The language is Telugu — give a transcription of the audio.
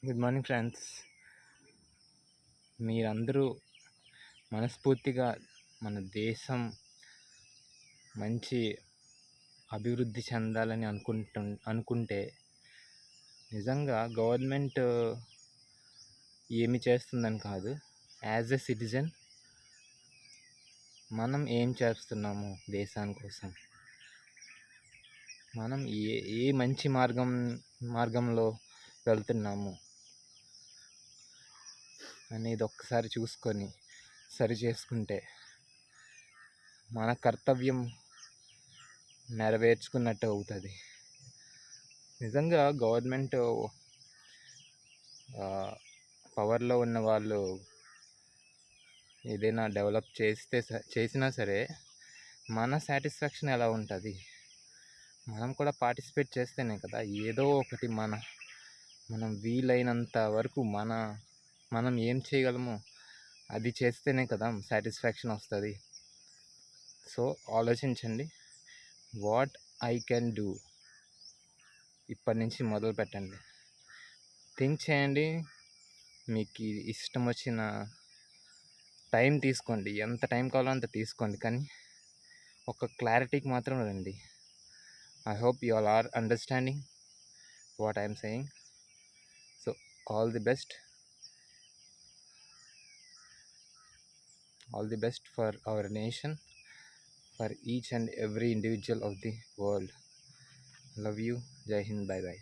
Good morning friends. మీరందరూ మనస్ఫూర్తిగా మన దేశం మంచి అభివృద్ధి చెందాలని అనుకుంటే నిజంగా గవర్నమెంట్ ఏమి చేస్తుందని కాదు, యాజ్ ఎ సిటిజన్ మనం ఏం చేస్తున్నాము దేశాని కోసం, మనం ఏ మంచి మార్గంలో వెళ్తున్నాము అనేది ఒక్కసారి చూసుకొని సరి చేసుకుంటే మన కర్తవ్యం నెరవేర్చుకున్నట్టు అవుతుంది. నిజంగా గవర్నమెంట్ పవర్లో ఉన్న వాళ్ళు ఏదైనా డెవలప్ చేసినా సరే మన సాటిస్ఫాక్షన్ ఎలా ఉంటుంది? మనం కూడా పార్టిసిపేట్ చేస్తేనే కదా ఏదో ఒకటి మనం వీలైనంత వరకు మనం ఏం చేయగలమో అది చేస్తేనే కదా సాటిస్ఫాక్షన్ వస్తుంది. సో ఆలోచించండి, వాట్ ఐ కెన్ డూ ఇప్పటి నుంచి మొదలు పెట్టండి. థింక్ చేయండి, మీకు ఇష్టం వచ్చిన టైం తీసుకోండి, ఎంత టైం కావాలో అంత తీసుకోండి, కానీ ఒక క్లారిటీకి మాత్రం రండి. I hope you all are understanding what I am saying. So all the best for our nation, for each and every individual of the world. Love you. Jai Hind. Bye bye.